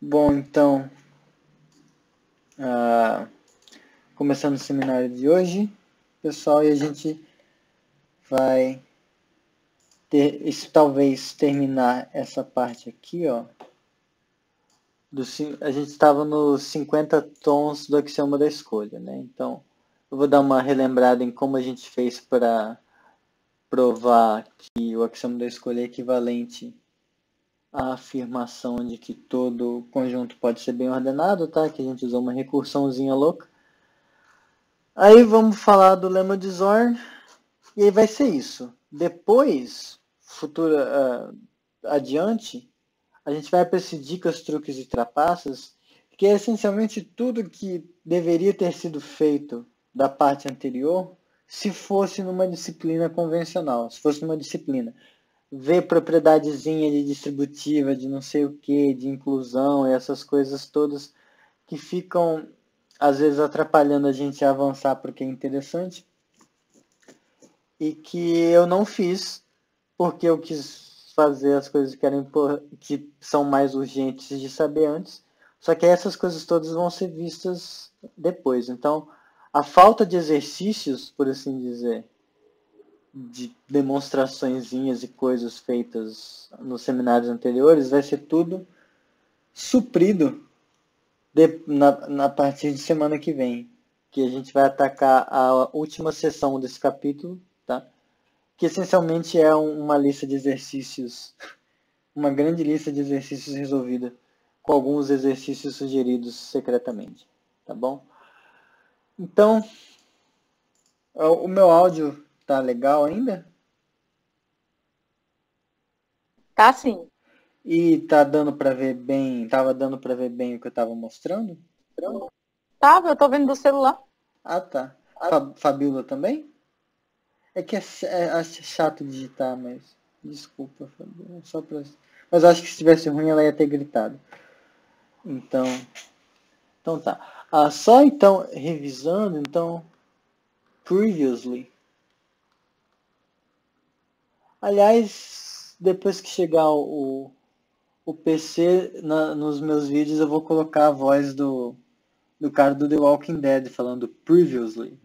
Bom, então, começando o seminário de hoje, pessoal, e a gente vai talvez terminar essa parte aqui, ó. A gente estava nos 50 tons do axioma da escolha, né? Então, eu vou dar uma relembrada em como a gente fez para provar que o axioma da escolha é equivalente à afirmação de que todo conjunto pode ser bem ordenado, tá? Que a gente usou uma recursãozinha louca. Aí vamos falar do lema de Zorn, e aí vai ser isso. Depois, adiante, a gente vai para esses dicas, truques e trapaças, que é essencialmente tudo que deveria ter sido feito da parte anterior, se fosse numa disciplina convencional, se fosse numa disciplina. Ver propriedadezinha de distributiva, de não sei o que, de inclusão, e essas coisas todas que ficam, às vezes, atrapalhando a gente a avançar porque é interessante, e que eu não fiz porque eu quis fazer as coisas que são mais urgentes de saber antes, só que essas coisas todas vão ser vistas depois. Então, a falta de exercícios, por assim dizer, de demonstraçõezinhas e coisas feitas nos seminários anteriores, vai ser tudo suprido na partir de semana que vem, que a gente vai atacar a última sessão desse capítulo, tá? Que essencialmente é uma lista de exercícios, uma grande lista de exercícios resolvida, com alguns exercícios sugeridos secretamente, tá bom? Então, o meu áudio tá legal ainda? Tá sim. E tá dando para ver bem, tava dando para ver bem o que eu tava mostrando? Tava, eu tô vendo do celular. Ah, tá. Fabíola também? É que acho chato digitar, mas desculpa, Fabíola, só pra... Mas acho que se tivesse ruim ela ia ter gritado. Então tá. Só então, revisando, então, previously. Aliás, depois que chegar o PC nos meus vídeos, eu vou colocar a voz do cara do The Walking Dead falando previously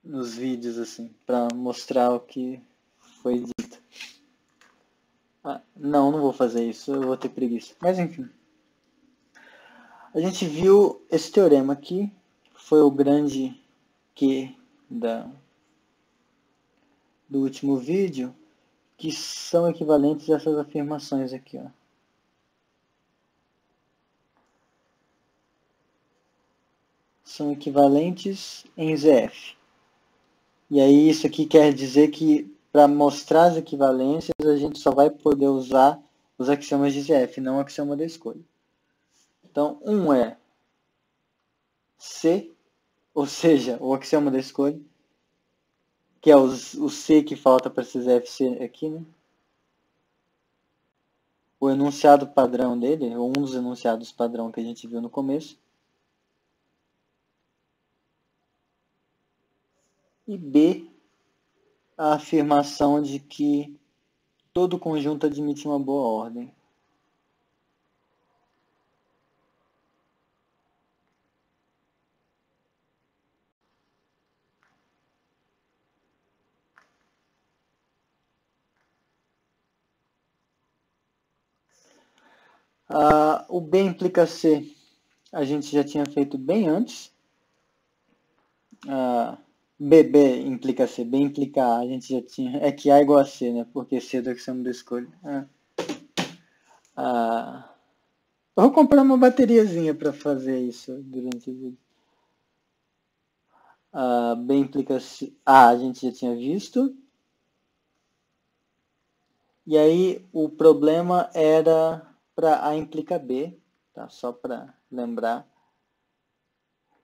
nos vídeos, assim, pra mostrar o que foi dito. Não vou fazer isso, eu vou ter preguiça. Mas enfim. A gente viu esse teorema aqui, foi o grande Q do último vídeo, que são equivalentes a essas afirmações aqui, ó. São equivalentes em ZF. E aí isso aqui quer dizer que para mostrar as equivalências a gente só vai poder usar os axiomas de ZF, não o axioma da escolha. Então, um é C, ou seja, o axioma da escolha, que é o C que falta para esse ZF aqui, né? O enunciado padrão dele, ou um dos enunciados padrão que a gente viu no começo. E B, a afirmação de que todo conjunto admite uma boa ordem. O B implica C, a gente já tinha feito bem antes. BB implica C, B implica A, a gente já tinha. É que A é igual a C, né? Porque C é do axioma da escolha. Eu vou comprar uma bateriazinha para fazer isso durante o vídeo. B implica C, A gente já tinha visto. E aí o problema era para A implica B, tá? Só para lembrar.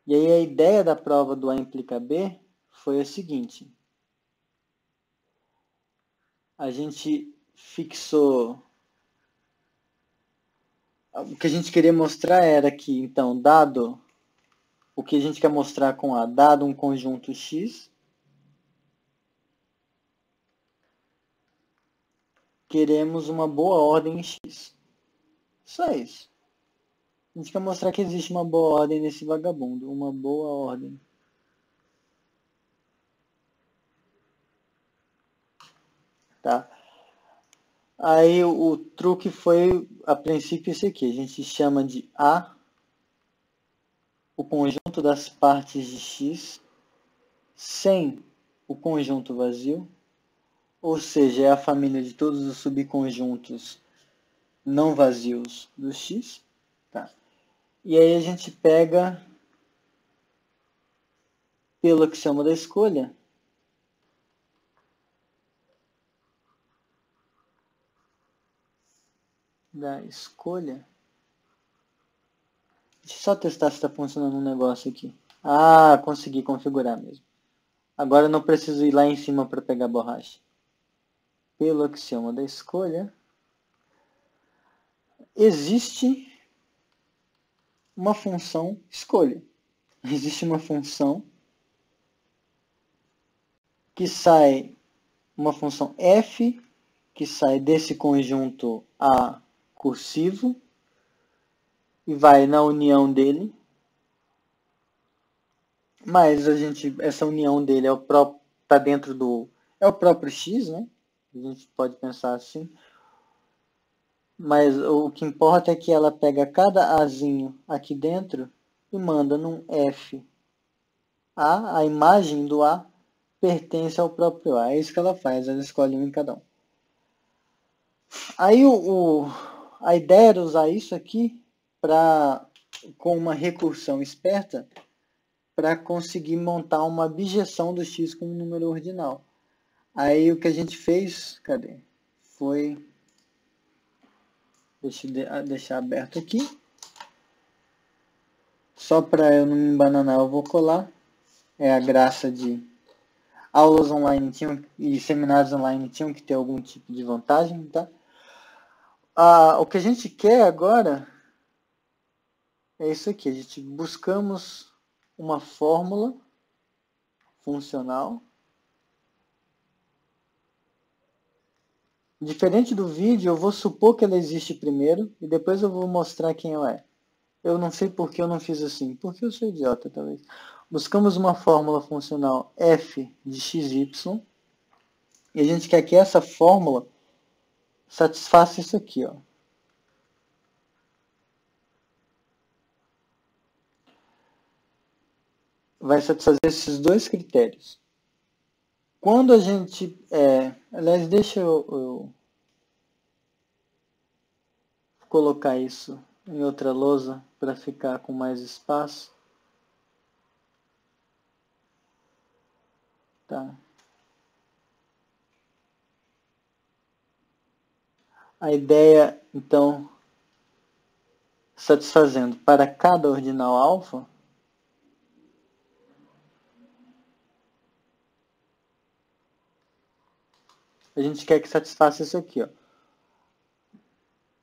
E aí a ideia da prova do A implica B foi a seguinte. A gente fixou... O que a gente queria mostrar era que, então, dado o que a gente quer mostrar com A, dado um conjunto X, queremos uma boa ordem em X. Só isso. A gente quer mostrar que existe uma boa ordem nesse vagabundo, uma boa ordem. Tá? Aí o truque foi, a princípio, esse aqui. A gente chama de A, o conjunto das partes de X, sem o conjunto vazio, ou seja, é a família de todos os subconjuntos não vazios do X. Tá? E aí a gente pega, pelo axioma da escolha, Deixa eu só testar se está funcionando um negócio aqui. Ah, consegui configurar mesmo. Agora eu não preciso ir lá em cima para pegar a borracha. Pelo axioma da escolha, existe uma função escolha. Existe uma função que sai, uma função f, que sai desse conjunto A cursivo e vai na união dele. Mas essa união dele é o próprio, tá dentro do, é o próprio x, né? A gente pode pensar assim. Mas o que importa é que ela pega cada azinho aqui dentro e manda num f. A imagem do A pertence ao próprio A. É isso que ela faz, ela escolhe um em cada um. Aí a ideia era usar isso aqui com uma recursão esperta para conseguir montar uma bijeção do x com um número ordinal. Aí o que a gente fez, cadê? Foi, deixa eu deixar aberto aqui. Só para eu não me embananar, eu vou colar. É a graça de aulas online e seminários online tinham que ter algum tipo de vantagem, tá? O que a gente quer agora é isso aqui. A gente buscamos uma fórmula funcional. Diferente do vídeo, eu vou supor que ela existe primeiro e depois eu vou mostrar quem ela é. Eu não sei por que eu não fiz assim, porque eu sou idiota, talvez. Buscamos uma fórmula funcional f de xy e a gente quer que essa fórmula satisfaça isso aqui, ó. Vai satisfazer esses dois critérios. Quando a gente... aliás, deixa eu colocar isso em outra lousa para ficar com mais espaço. Tá. A ideia, então, satisfazendo para cada ordinal alfa, a gente quer que satisfaça isso aqui, ó.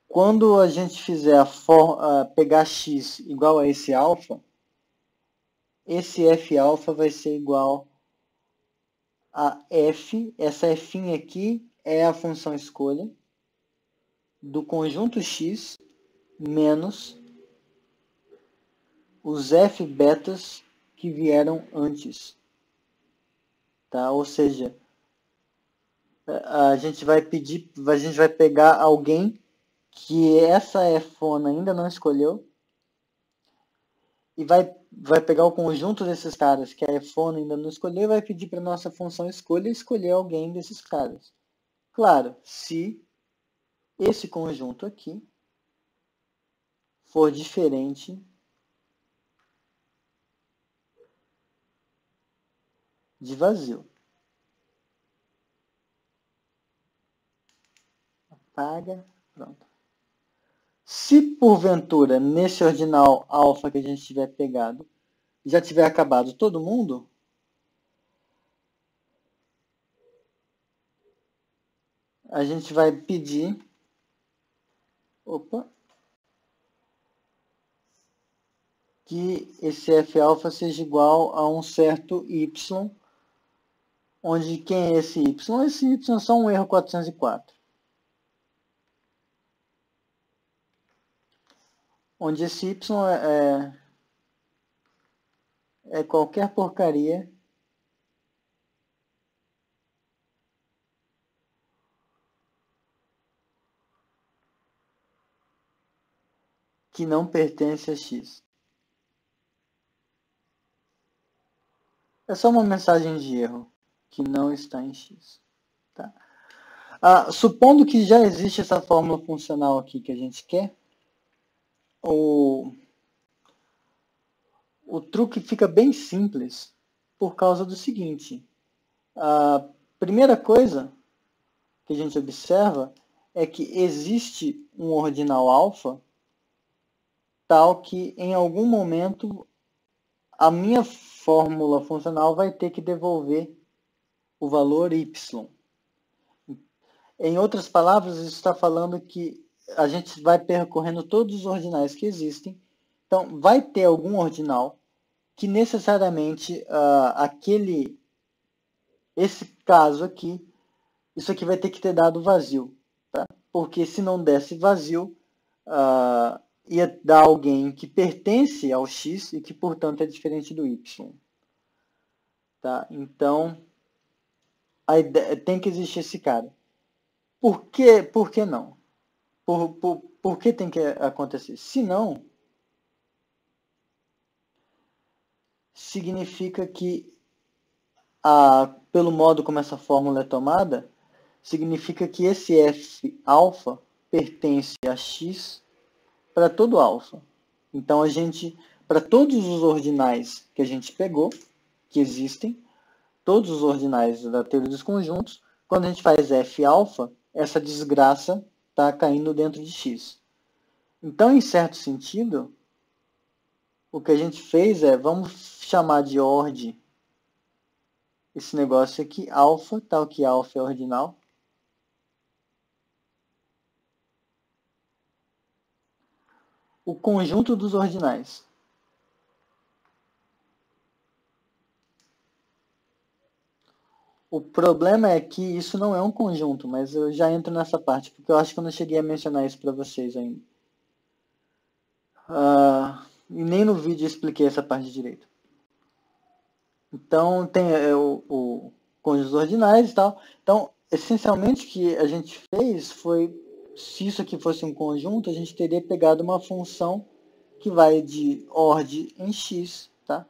Quando a gente fizer pegar x igual a esse alfa, esse f alfa vai ser igual a f, essa f aqui é a função escolha do conjunto x menos os f betas que vieram antes. Tá? Ou seja, a gente vai pegar alguém que essa fona ainda não escolheu e vai pegar o conjunto desses caras que a fona ainda não escolheu e vai pedir para nossa função escolha escolher alguém desses caras. Claro, se esse conjunto aqui for diferente de vazio. Apaga, pronto. Se porventura nesse ordinal alfa que a gente tiver pegado já tiver acabado todo mundo, a gente vai pedir que esse f alfa seja igual a um certo y, onde quem é esse y? Esse y é só um erro 404. onde esse y é qualquer porcaria que não pertence a x. É só uma mensagem de erro que não está em x. Tá? Supondo que já existe essa fórmula funcional aqui que a gente quer, o truque fica bem simples por causa do seguinte. A primeira coisa que a gente observa é que existe um ordinal alfa tal que em algum momento a minha fórmula funcional vai ter que devolver o valor y. Em outras palavras, isso está falando que a gente vai percorrendo todos os ordinais que existem. Então, vai ter algum ordinal que necessariamente esse caso aqui, isso aqui vai ter que ter dado vazio. Tá? Porque se não desse vazio, ia dar alguém que pertence ao x e que, portanto, é diferente do y. Tá? Então, a ideia, tem que existir esse cara. Por que não? Por que tem que acontecer? Se não, significa que, pelo modo como essa fórmula é tomada, significa que esse f alfa pertence a x para todo alfa. Então, para todos os ordinais que a gente pegou, que existem, todos os ordinais da teoria dos conjuntos, quando a gente faz f alfa, essa desgraça está caindo dentro de x. Então, em certo sentido, o que a gente fez vamos chamar de ordem esse negócio aqui, alfa, tal que alfa é ordinal. O conjunto dos ordinais. O problema é que isso não é um conjunto, mas eu já entro nessa parte, porque eu acho que eu não cheguei a mencionar isso para vocês ainda. E nem no vídeo eu expliquei essa parte direito. Então, tem o conjunto dos ordinais e tal. Então, essencialmente, o que a gente fez foi, se isso aqui fosse um conjunto, a gente teria pegado uma função que vai de ordem em x, tá?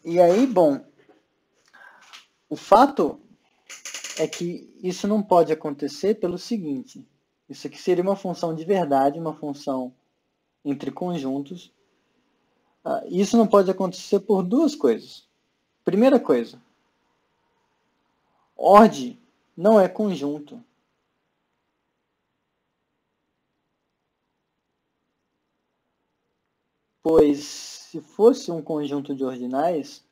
E aí, bom, o fato é que isso não pode acontecer pelo seguinte. Isso aqui seria uma função de verdade, uma função entre conjuntos. Isso não pode acontecer por duas coisas. Primeira coisa, ordem não é conjunto. Pois, se fosse um conjunto de ordinais,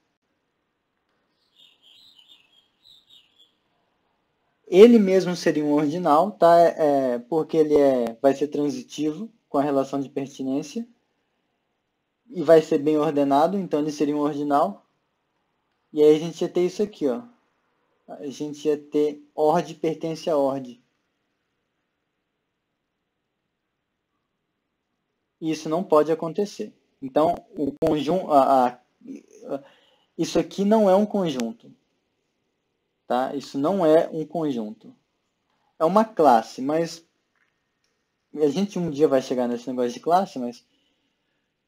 ele mesmo seria um ordinal, tá? Porque ele vai ser transitivo com a relação de pertinência e vai ser bem ordenado, então ele seria um ordinal. E aí a gente ia ter isso aqui, ó. A gente ia ter ordem pertence a ordem. E isso não pode acontecer. Então, o conjunto, isso aqui não é um conjunto. Tá? Isso não é um conjunto. É uma classe, mas a gente um dia vai chegar nesse negócio de classe, mas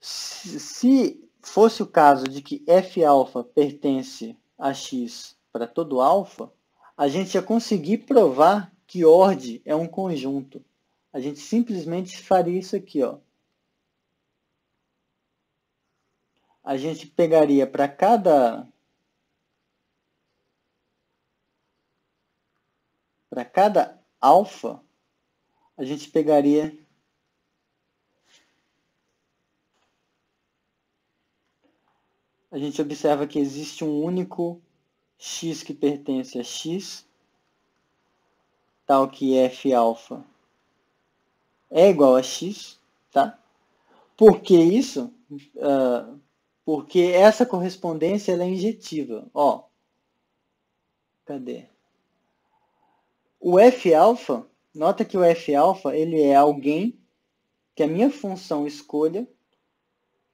se fosse o caso de que f alfa pertence a x para todo alfa, a gente ia conseguir provar que ordem é um conjunto. A gente simplesmente faria isso aqui, ó. A gente pegaria para cada alfa, a gente pegaria a gente observa que existe um único x que pertence a x, tal que f alfa é igual a x, tá? Por que isso? Porque essa correspondência ela é injetiva. Ó, cadê? O f alfa Nota que o F-alfa, ele é alguém que a minha função escolha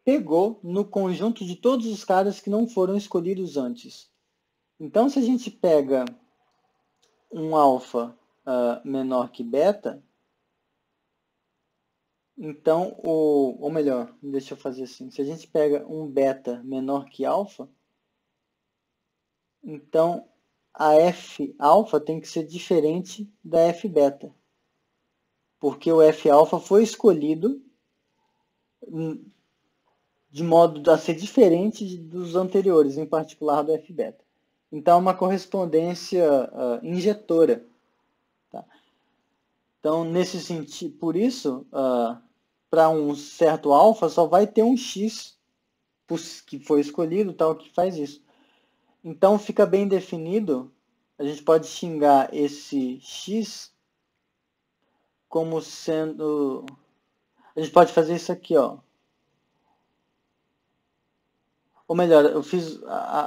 pegou no conjunto de todos os caras que não foram escolhidos antes. Então, se a gente pega um alfa menor que beta, então, ou melhor, deixa eu fazer assim, se a gente pega um beta menor que alfa, então a F-alfa tem que ser diferente da F-beta, porque o F-alfa foi escolhido de modo a ser diferente dos anteriores, em particular do F-beta. Então, é uma correspondência injetora. Tá? Então, nesse sentido, por isso, para um certo alfa, só vai ter um x que foi escolhido, tal, que faz isso. Então, fica bem definido, a gente pode xingar esse x como sendo... A gente pode fazer isso aqui, ó. Ou melhor, eu fiz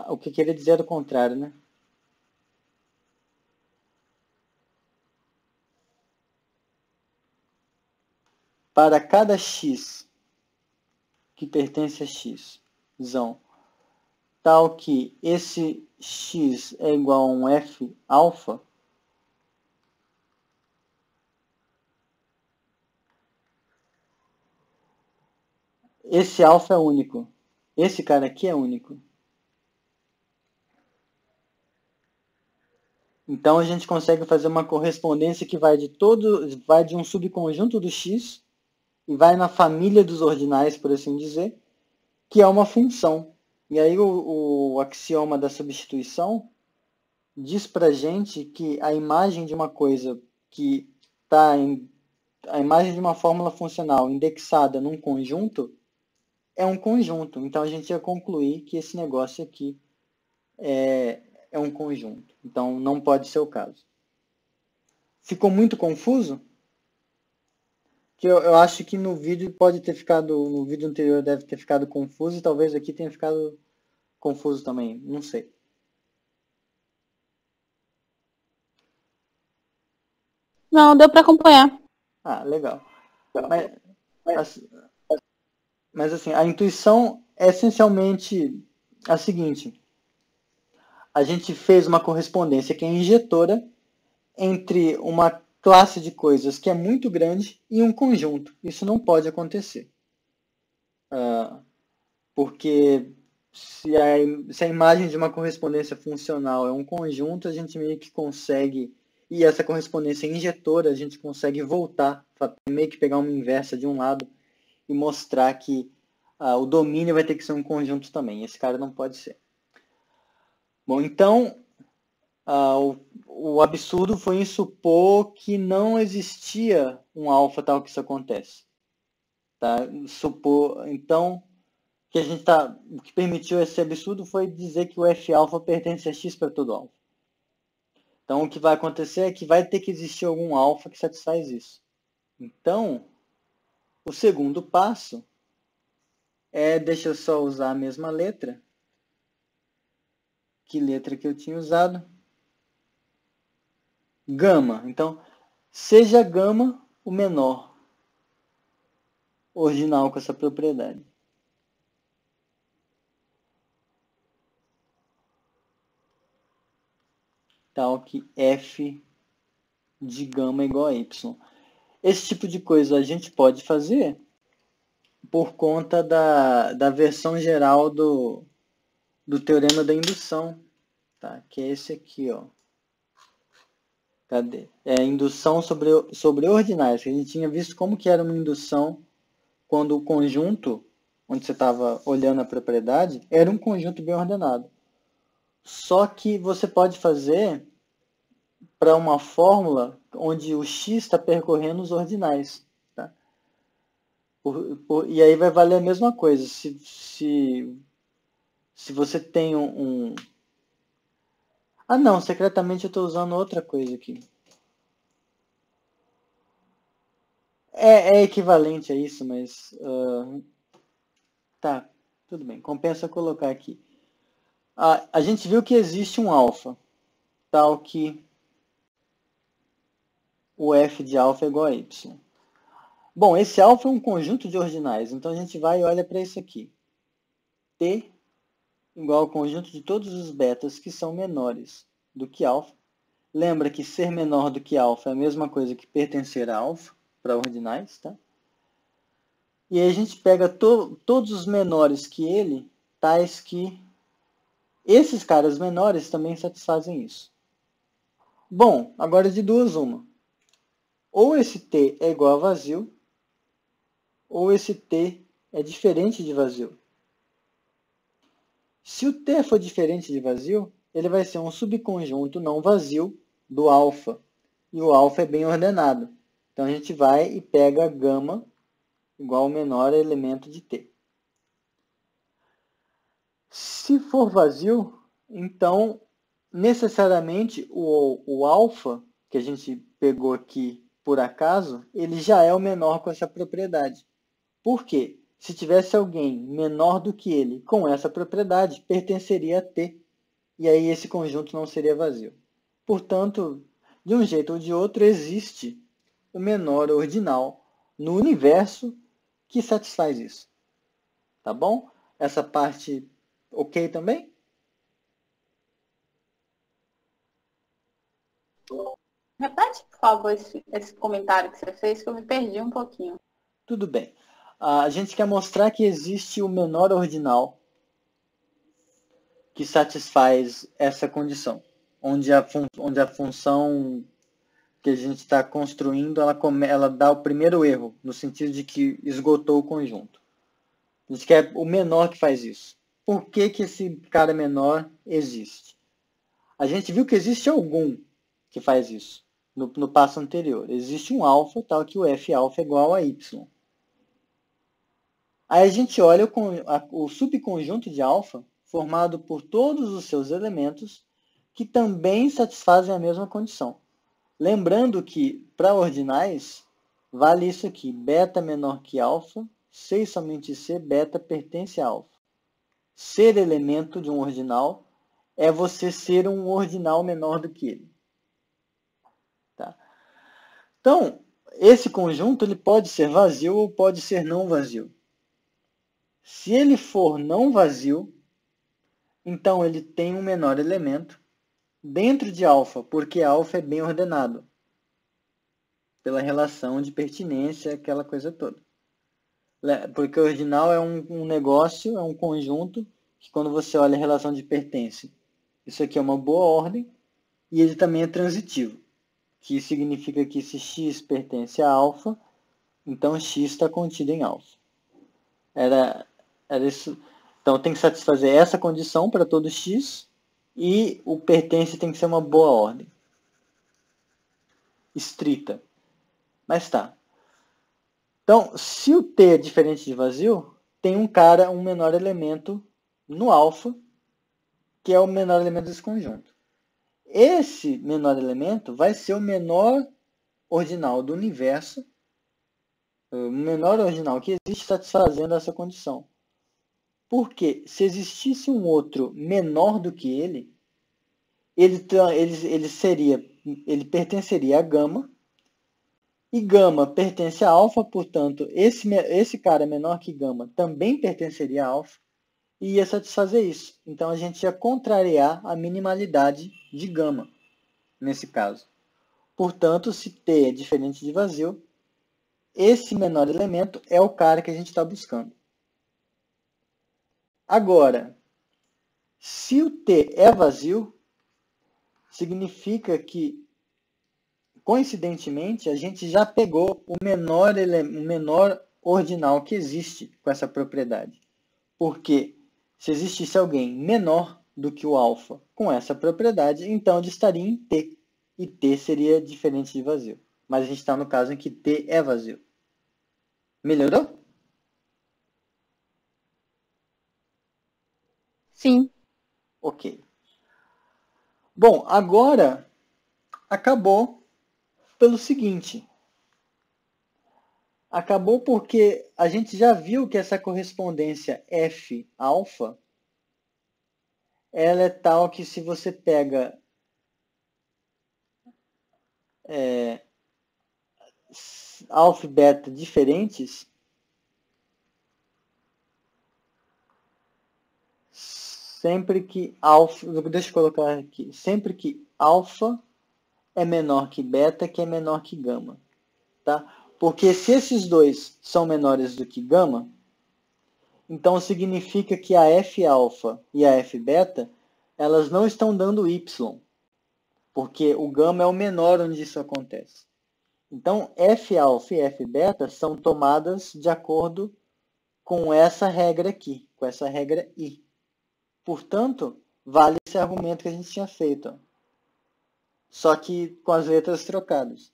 o que queria dizer era o contrário, né? Para cada x que pertence a x, tal que esse x é igual a um f alfa, esse alfa é único. Esse cara aqui é único. Então a gente consegue fazer uma correspondência que vai de um subconjunto do x e vai na família dos ordinais, por assim dizer, que é uma função. E aí o axioma da substituição diz pra gente que a imagem de uma coisa que está a imagem de uma fórmula funcional indexada num conjunto é um conjunto. Então a gente ia concluir que esse negócio aqui é um conjunto. Então não pode ser o caso. Ficou muito confuso? Que eu acho que no vídeo pode ter ficado, no vídeo anterior deve ter ficado confuso e talvez aqui tenha ficado confuso também, não sei. Não, deu para acompanhar. Ah, legal. Mas, mas assim, a intuição é essencialmente a seguinte. A gente fez uma correspondência que é injetora entre uma classe de coisas que é muito grande e um conjunto. Isso não pode acontecer. Porque se a imagem de uma correspondência funcional é um conjunto, a gente meio que consegue, e essa correspondência injetora, a gente consegue voltar, meio que pegar uma inversa de um lado e mostrar que o domínio vai ter que ser um conjunto também. Esse cara não pode ser. Bom, então, o absurdo foi em supor que não existia um alfa tal que isso acontece. Tá? Supor, então, que a gente o que permitiu esse absurdo foi dizer que o F-alfa pertence a X para todo alfa. Então, o que vai acontecer é que vai ter que existir algum alfa que satisfaz isso. Então, o segundo passo deixa eu só usar a mesma letra. Que letra que eu tinha usado? Gama. Então, seja gama o menor ordinal com essa propriedade. Tal que f de gama é igual a y. Esse tipo de coisa a gente pode fazer por conta da versão geral do teorema da indução, tá? Que é esse aqui, ó. Cadê? É indução sobre ordinais. Que a gente tinha visto como que era uma indução quando o conjunto, onde você estava olhando a propriedade, era um conjunto bem ordenado. Só que você pode fazer para uma fórmula onde o x está percorrendo os ordinais. Tá? E aí vai valer a mesma coisa. Se você tem Ah, não, secretamente eu estou usando outra coisa aqui. É equivalente a isso, mas... tá, tudo bem. Compensa colocar aqui. A gente viu que existe um alfa, tal que o f de alfa é igual a y. Bom, esse alfa é um conjunto de ordinais, então a gente vai e olha para isso aqui. T igual ao conjunto de todos os betas que são menores do que alfa. Lembra que ser menor do que alfa é a mesma coisa que pertencer a alfa, para ordinais, tá? E aí a gente pega todos os menores que ele, tais que esses caras menores também satisfazem isso. Bom, agora de duas uma. Ou esse T é igual a vazio, ou esse T é diferente de vazio. Se o T for diferente de vazio, ele vai ser um subconjunto não vazio do alfa. E o alfa é bem ordenado. Então a gente vai e pega gama igual ao menor elemento de T. Se for vazio, então necessariamente o alfa, que a gente pegou aqui por acaso, ele já é o menor com essa propriedade. Por quê? Se tivesse alguém menor do que ele com essa propriedade, pertenceria a T. E aí esse conjunto não seria vazio. Portanto, de um jeito ou de outro, existe o menor ordinal no universo que satisfaz isso. Tá bom? Essa parte ok também? Repete, por favor, esse comentário que você fez, que eu me perdi um pouquinho. Tudo bem. A gente quer mostrar que existe o menor ordinal que satisfaz essa condição, onde a função que a gente está construindo, ela dá o primeiro erro, no sentido de que esgotou o conjunto. A gente quer o menor que faz isso. Por que que esse cara menor existe? A gente viu que existe algum que faz isso no passo anterior. Existe um alfa, tal que o f alfa é igual a y. Aí a gente olha o subconjunto de alfa, formado por todos os seus elementos, que também satisfazem a mesma condição. Lembrando que, para ordinais, vale isso aqui, beta menor que alfa, C e somente C, beta pertence a alfa. Ser elemento de um ordinal é você ser um ordinal menor do que ele. Tá? Então, esse conjunto ele pode ser vazio ou pode ser não vazio. Se ele for não vazio, então ele tem um menor elemento dentro de alfa, porque alfa é bem ordenado, pela relação de pertinência, aquela coisa toda. Porque o ordinal é um negócio, é um conjunto, que quando você olha a relação de pertence, isso aqui é uma boa ordem, e ele também é transitivo, que significa que se x pertence a alfa, então x está contido em alfa. Era isso. Então tem que satisfazer essa condição para todo x, e o pertence tem que ser uma boa ordem. Estrita. Mas tá. Então, se o T é diferente de vazio, tem um menor elemento no alfa, que é o menor elemento desse conjunto. Esse menor elemento vai ser o menor ordinal do universo, o menor ordinal que existe satisfazendo essa condição. Porque se existisse um outro menor do que ele pertenceria a gama, e gama pertence a alfa, portanto, esse cara menor que gama também pertenceria a alfa, e ia satisfazer isso. Então, a gente ia contrariar a minimalidade de gama, nesse caso. Portanto, se T é diferente de vazio, esse menor elemento é o cara que a gente está buscando. Agora, se o T é vazio, significa que, coincidentemente, a gente já pegou o menor ordinal que existe com essa propriedade. Porque se existisse alguém menor do que o alfa com essa propriedade, então ele estaria em T. E T seria diferente de vazio. Mas a gente está no caso em que T é vazio. Melhorou? Sim. Ok. Bom, agora acabou pelo seguinte. Acabou porque a gente já viu que essa correspondência F alfa, ela é tal que se você pega alfa e beta diferentes, sempre que alfa, deixa eu colocar aqui, sempre que alfa é menor que beta, que é menor que gama, tá? Porque se esses dois são menores do que gama, então significa que a F alfa e a F beta, elas não estão dando Y, porque o gama é o menor onde isso acontece. Então, F alfa e F beta são tomadas de acordo com essa regra aqui, com essa regra I. Portanto, vale esse argumento que a gente tinha feito, ó. Só que com as letras trocadas.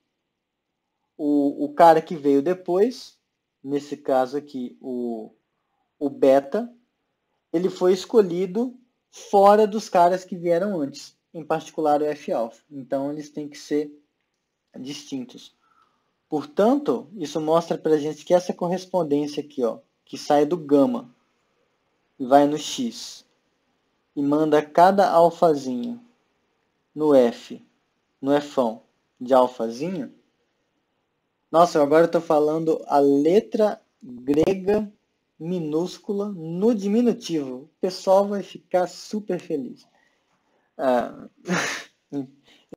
O cara que veio depois, nesse caso aqui, o beta, ele foi escolhido fora dos caras que vieram antes, em particular o F-alfa. Então, eles têm que ser distintos. Portanto, isso mostra para a gente que essa correspondência aqui, ó, que sai do gama e vai no X, e manda cada alfazinho no F, no Fão de alfazinho. Nossa, agora eu estou falando a letra grega minúscula no diminutivo. O pessoal vai ficar super feliz.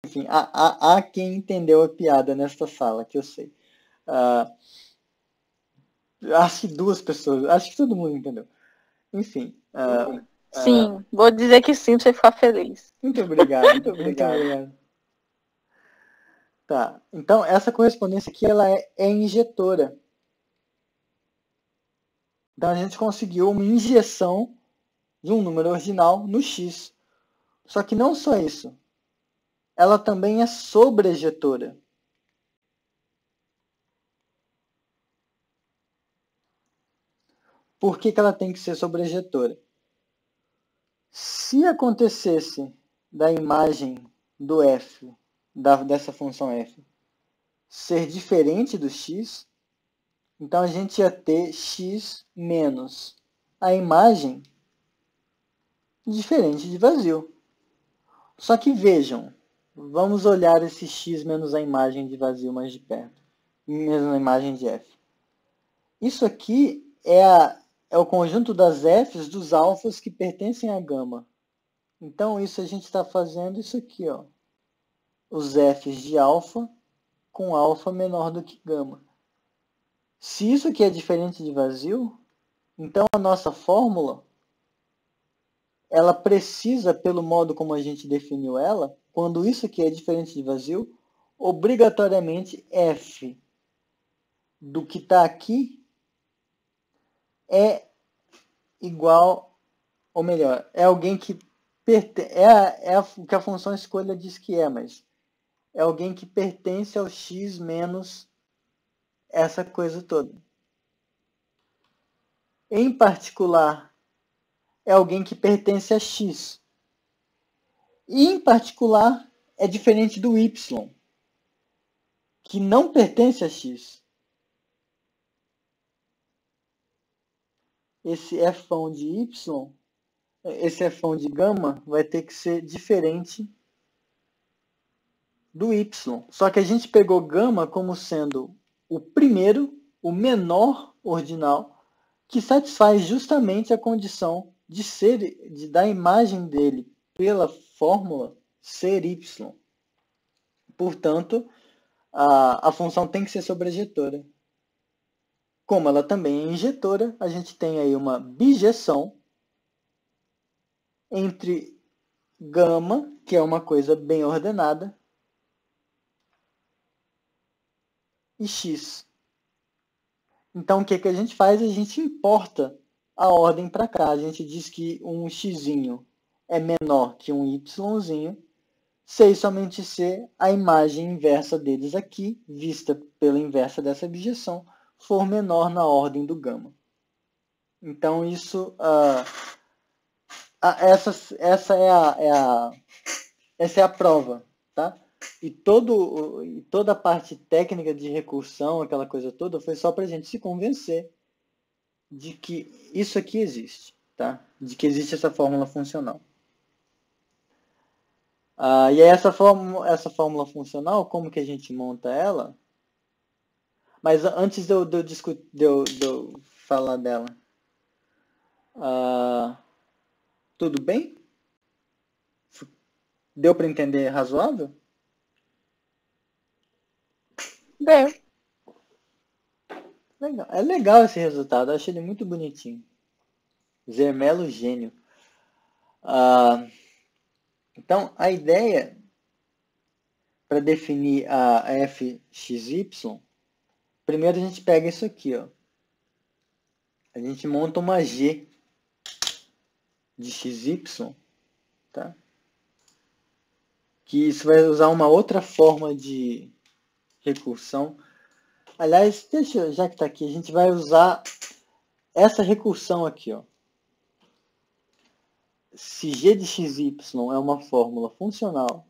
Enfim, há quem entendeu a piada nesta sala, que eu sei. Acho que 2 pessoas, acho que todo mundo entendeu. Enfim. Sim, vou dizer que sim, pra você ficar feliz. Muito obrigado, muito obrigado. Tá, então essa correspondência aqui ela é injetora. Então a gente conseguiu uma injeção de um número ordinal no X. Só que não só isso, ela também é sobrejetora. Por que ela tem que ser sobrejetora? Se acontecesse da imagem do f, dessa função f, ser diferente do x, então a gente ia ter x menos a imagem diferente de vazio. Só que vejam, vamos olhar esse x menos a imagem de vazio mais de perto, mesmo a imagem de f. Isso aqui é o conjunto das f's dos alfas que pertencem à gama. Então, isso a gente está fazendo isso aqui, ó. Os f's de alfa com alfa menor do que gama. Se isso aqui é diferente de vazio, então a nossa fórmula, ela precisa, pelo modo como a gente definiu ela, quando isso aqui é diferente de vazio, obrigatoriamente f do que está aqui é igual, ou melhor, é alguém que o que a função escolha diz que é, mas é alguém que pertence ao x menos essa coisa toda. Em particular, é alguém que pertence a x. E, em particular, é diferente do y, que não pertence a x. Esse fão de y, esse fão de gama, vai ter que ser diferente do y. Só que a gente pegou gama como sendo o primeiro, o menor ordinal, que satisfaz justamente a condição de ser, da imagem dele pela fórmula ser y. Portanto, a função tem que ser sobrejetora. Como ela também é injetora, a gente tem aí uma bijeção entre gama, que é uma coisa bem ordenada, e x. Então, o que a gente faz? A gente importa a ordem para cá. A gente diz que um x é menor que um y, se e somente se a imagem inversa deles aqui, vista pela inversa dessa bijeção, for menor na ordem do gama. Então, isso, essa é a prova, tá? E toda a parte técnica de recursão, aquela coisa toda, foi só para a gente se convencer de que isso aqui existe, tá? De que existe essa fórmula funcional. E aí essa fórmula funcional, como que a gente monta ela? Mas antes de eu falar dela, tudo bem? Deu para entender razoável? Deu. Legal. É legal esse resultado, eu achei ele muito bonitinho. Zermelo gênio. Então, a ideia para definir a fxy, primeiro a gente pega isso aqui, ó. A gente monta uma g de xy, tá? Que isso vai usar uma outra forma de recursão. Aliás, já que está aqui, a gente vai usar essa recursão aqui, ó. Se g de xy é uma fórmula funcional,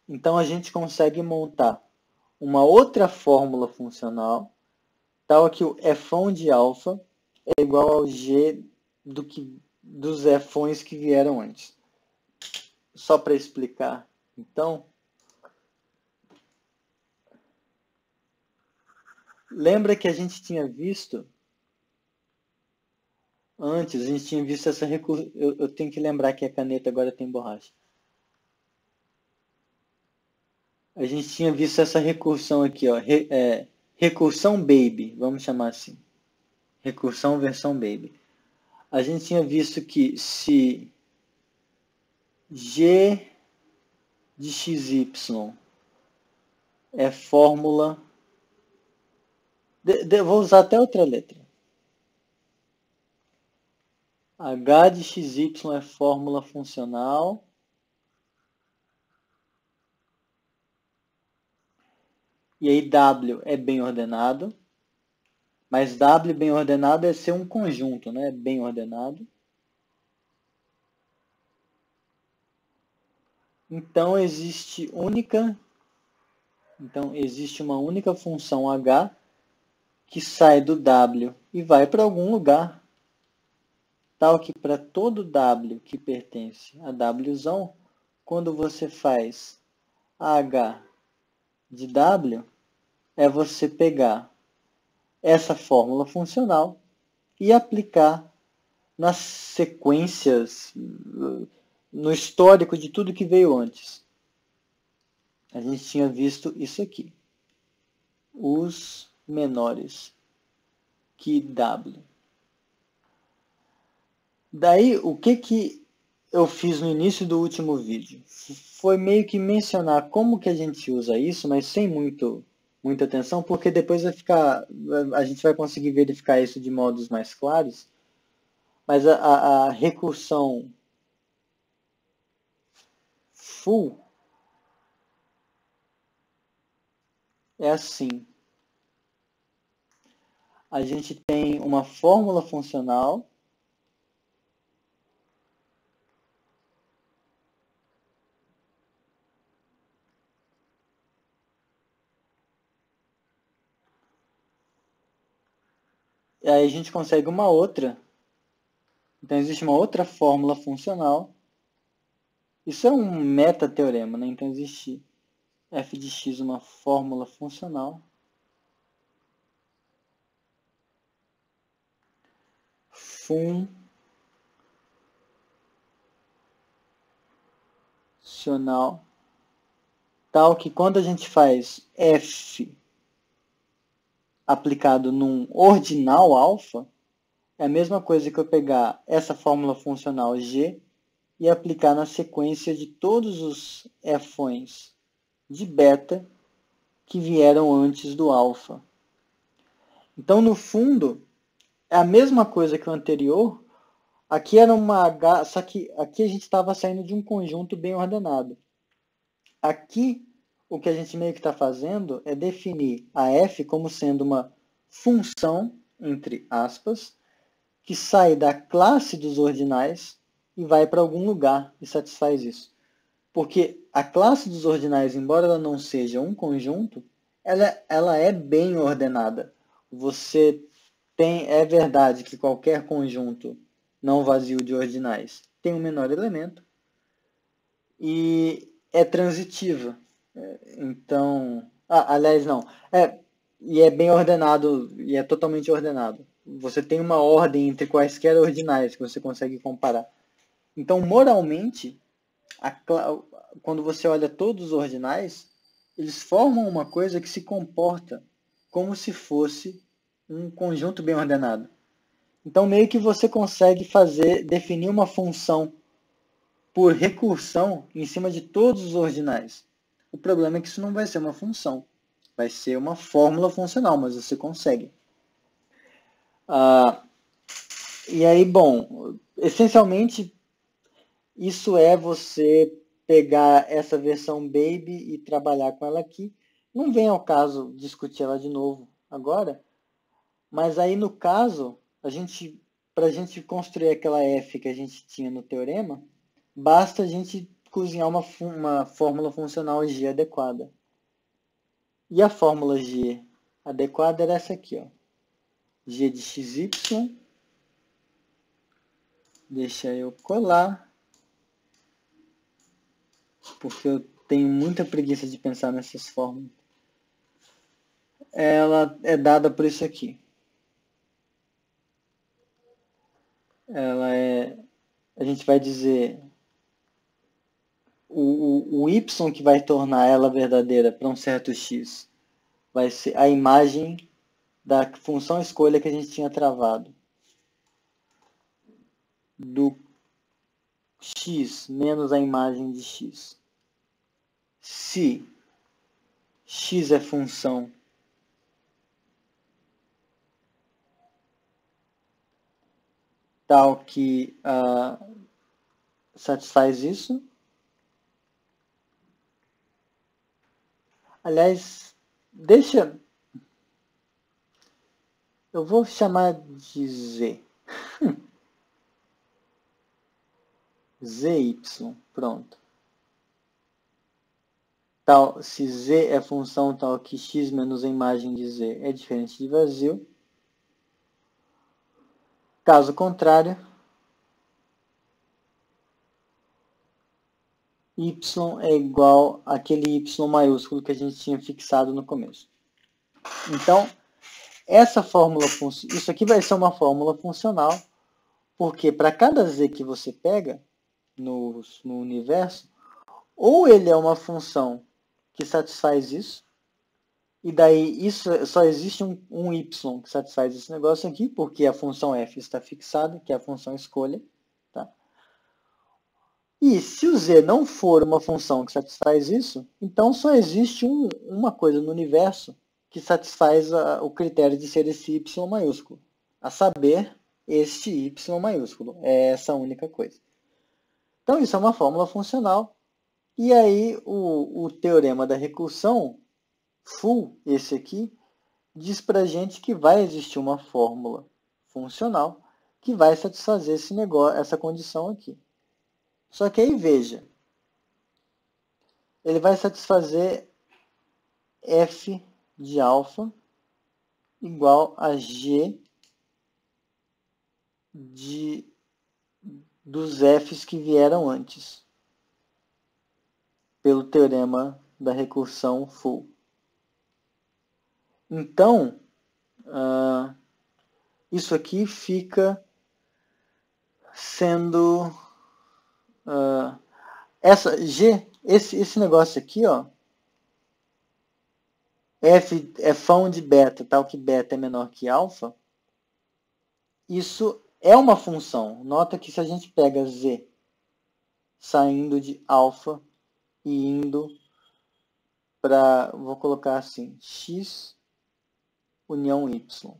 então a gente consegue montar uma outra fórmula funcional, tal que o f de alfa é igual ao g dos f's que vieram antes. Só para explicar, então, lembra que a gente tinha visto antes, a gente tinha visto essa recursão. Eu tenho que lembrar que a caneta agora tem borracha. A gente tinha visto essa recursão aqui, ó, recursão baby, vamos chamar assim. Recursão versão baby. A gente tinha visto que se g de xy é fórmula... vou usar até outra letra. H de xy é fórmula funcional. E aí W é bem ordenado. Mas W bem ordenado é ser um conjunto, né? Bem ordenado. Então existe uma única função H que sai do W e vai para algum lugar, tal que para todo W que pertence a Wzão, quando você faz H de W, é você pegar essa fórmula funcional e aplicar nas sequências, no histórico de tudo que veio antes. A gente tinha visto isso aqui. Os menores que W. Daí, o que eu fiz no início do último vídeo? Foi meio que mencionar como que a gente usa isso, mas sem muita atenção, porque depois a gente vai conseguir verificar isso de modos mais claros. Mas a recursão full é assim. A gente tem uma fórmula funcional e aí a gente consegue uma outra. Então existe uma outra fórmula funcional. Isso é um metateorema, né? Então existe f de x uma fórmula funcional. Funcional tal que quando a gente faz f aplicado num ordinal alfa, é a mesma coisa que eu pegar essa fórmula funcional g e aplicar na sequência de todos os f's de beta que vieram antes do alfa. Então, no fundo, é a mesma coisa que o anterior. Aqui era uma H, só que aqui a gente estava saindo de um conjunto bem ordenado. Aqui, o que a gente meio que está fazendo é definir a f como sendo uma função, entre aspas, que sai da classe dos ordinais e vai para algum lugar e satisfaz isso. Porque a classe dos ordinais, embora ela não seja um conjunto, ela é bem ordenada. É verdade que qualquer conjunto não vazio de ordinais tem um menor elemento e é transitiva. Então, aliás, não. e é bem ordenado, e é totalmente ordenado. Você tem uma ordem entre quaisquer ordinais que você consegue comparar. Então, moralmente, quando você olha todos os ordinais, eles formam uma coisa que se comporta como se fosse um conjunto bem ordenado. Então, meio que você consegue definir uma função por recursão em cima de todos os ordinais. O problema é que isso não vai ser uma função. Vai ser uma fórmula funcional, mas você consegue. E aí, bom, essencialmente, isso é você pegar essa versão baby e trabalhar com ela aqui. Não vem ao caso discutir ela de novo agora, mas aí no caso, para a gente construir aquela f que a gente tinha no teorema, basta a gente cozinhar uma fórmula funcional G adequada. E a fórmula G adequada era essa aqui, ó. G de xy, deixa eu colar, porque eu tenho muita preguiça de pensar nessas fórmulas. Ela é dada por isso aqui. A gente vai dizer o y que vai tornar ela verdadeira para um certo x vai ser a imagem da função escolha que a gente tinha travado. Do x menos a imagem de x. Se x é função tal que satisfaz isso. Aliás, eu vou chamar de z. zy, pronto. Se z é função tal que x menos a imagem de z é diferente de vazio. Caso contrário, y é igual àquele y maiúsculo que a gente tinha fixado no começo. Então, isso aqui vai ser uma fórmula funcional, porque para cada z que você pega no universo, ou ele é uma função que satisfaz isso, e daí só existe um y que satisfaz esse negócio aqui, porque a função f está fixada, que é a função escolha. Tá? E se o z não for uma função que satisfaz isso, então só existe uma coisa no universo que satisfaz o critério de ser esse y maiúsculo, a saber, este y maiúsculo. É essa única coisa. Então isso é uma fórmula funcional. E aí o teorema da recursão full, esse aqui, diz para a gente que vai existir uma fórmula funcional que vai satisfazer essa condição aqui. Só que aí, veja, ele vai satisfazer f de alfa igual a g dos f's que vieram antes, pelo teorema da recursão full. Então, isso aqui fica sendo essa G, esse negócio aqui, ó, F é fão de beta, tal que beta é menor que alfa, isso é uma função. Nota que se a gente pega Z saindo de alfa e indo para, vou colocar assim, x união y.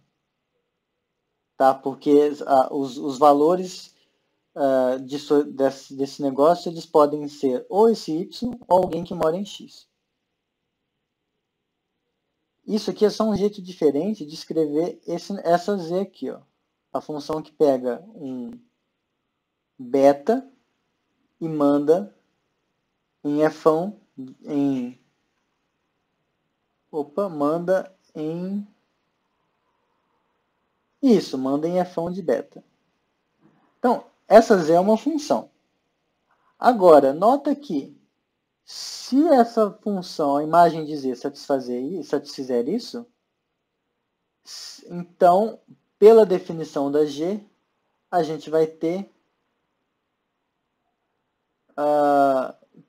Tá? Porque os valores desse negócio, eles podem ser ou esse y ou alguém que mora em x. Isso aqui é só um jeito diferente de escrever essa z aqui, ó. A função que pega um beta e manda em fão manda em fão de beta. Então, essa z é uma função. Agora, nota que se essa função, a imagem de z, satisfizer isso, Então, pela definição da G, a gente vai ter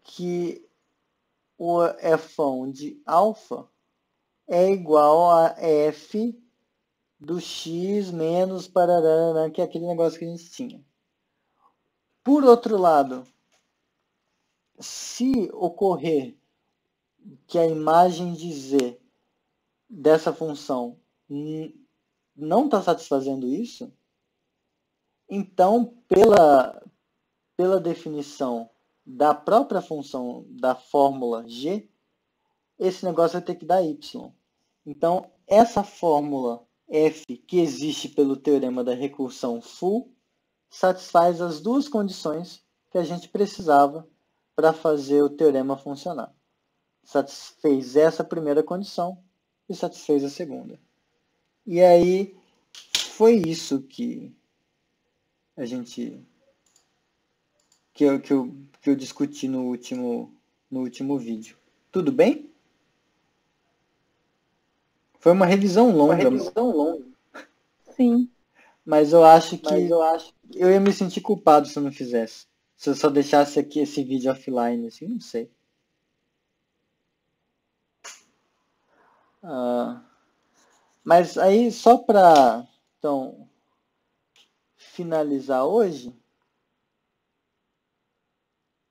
que o f de alfa é igual a f do x menos parará, que é aquele negócio que a gente tinha. Por outro lado, se ocorrer que a imagem de z dessa função não está satisfazendo isso, então, pela definição da própria função da fórmula g, esse negócio vai ter que dar y. Então, essa fórmula f que existe pelo teorema da recursão full satisfaz as duas condições que a gente precisava para fazer o teorema funcionar. Satisfez essa primeira condição e satisfez a segunda. E aí, foi isso que a gente que eu discuti no último vídeo. Tudo bem? Foi uma revisão longa. Sim. Mas eu acho que eu ia me sentir culpado se eu não fizesse. Se eu só deixasse aqui esse vídeo offline, assim, não sei. Mas aí, só para então, finalizar hoje,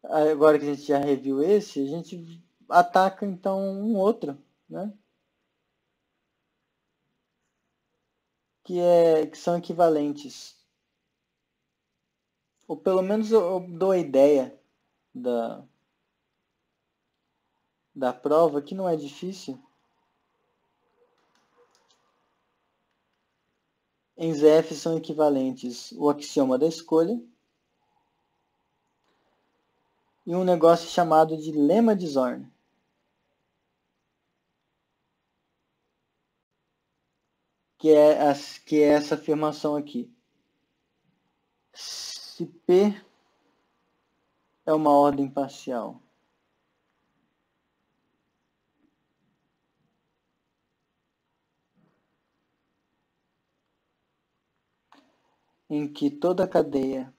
agora que a gente já reviu esse, a gente ataca então um outro, né? Que são equivalentes. Ou pelo menos eu dou a ideia da prova, que não é difícil. Em ZF são equivalentes o axioma da escolha e um negócio chamado de lema de Zorn. Que é essa afirmação aqui. Se P é uma ordem parcial em que toda a cadeia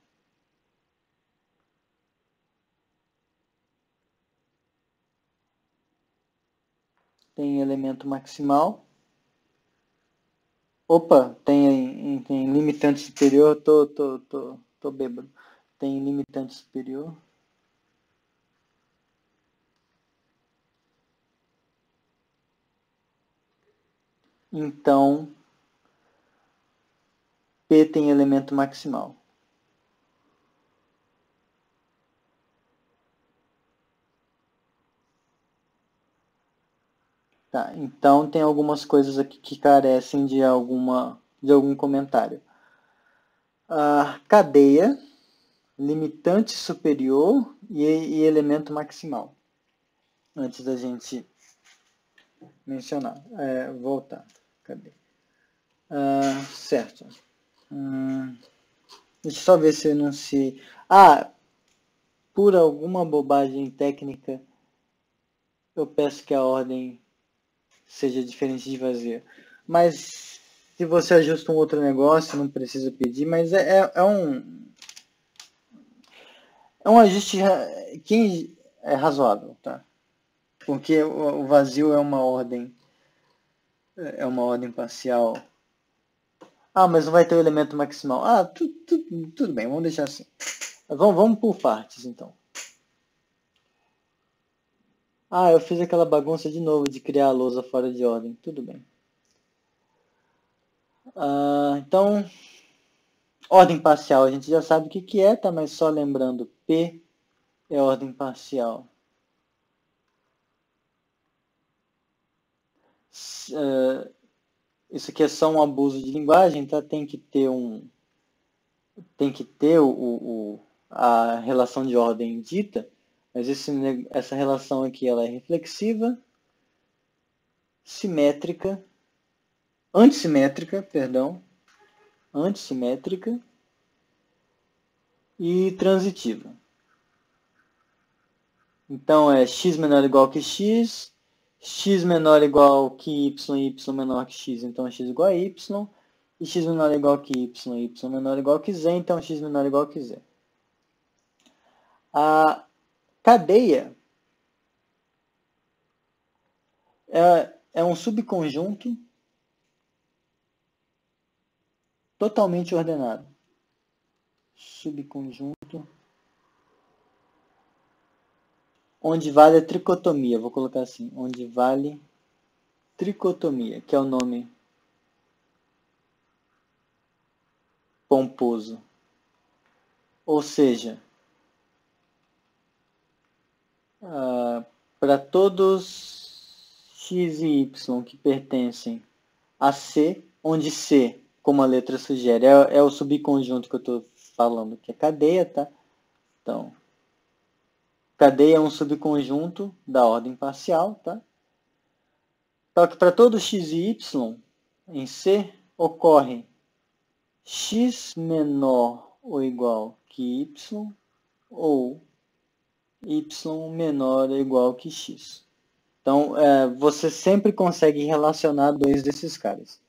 tem elemento maximal. Opa, tem limitante superior, tô bêbado. Tem limitante superior. Então, P tem elemento maximal. Tá, então tem algumas coisas aqui que carecem de algum comentário. A cadeia, limitante superior e elemento maximal. Antes da gente mencionar. Voltar. Cadê? Certo. Deixa eu só ver se eu não se... por alguma bobagem técnica, eu peço que a ordem seja diferente de vazia. Mas se você ajusta um outro negócio, não precisa pedir, mas é um ajuste que é razoável, tá? Porque o vazio é uma ordem parcial. Mas não vai ter o elemento maximal. Tudo bem, vamos deixar assim. Vamos por partes, então. Eu fiz aquela bagunça de novo de criar a lousa fora de ordem. Tudo bem. Então, ordem parcial a gente já sabe o que é, tá? Mas só lembrando, P é ordem parcial. Isso aqui é só um abuso de linguagem, tá? Tem que ter a relação de ordem dita, mas essa relação aqui ela é reflexiva, antissimétrica e transitiva. Então é x menor ou igual que x x menor ou igual que y e y menor que x, então x igual a y, e x menor ou igual que y e y menor ou igual que z, então x menor ou igual que z. A cadeia é um subconjunto totalmente ordenado. Subconjunto onde vale a tricotomia, vou colocar assim, onde vale tricotomia, que é o nome pomposo. Ou seja, para todos x e y que pertencem a C, onde C, como a letra sugere, é o subconjunto que eu estou falando, que é cadeia, tá? Então, cadeia é um subconjunto da ordem parcial, tá? Então, que para todo x e y em C ocorre x menor ou igual que y ou y menor ou igual que x. Então, você sempre consegue relacionar dois desses caras.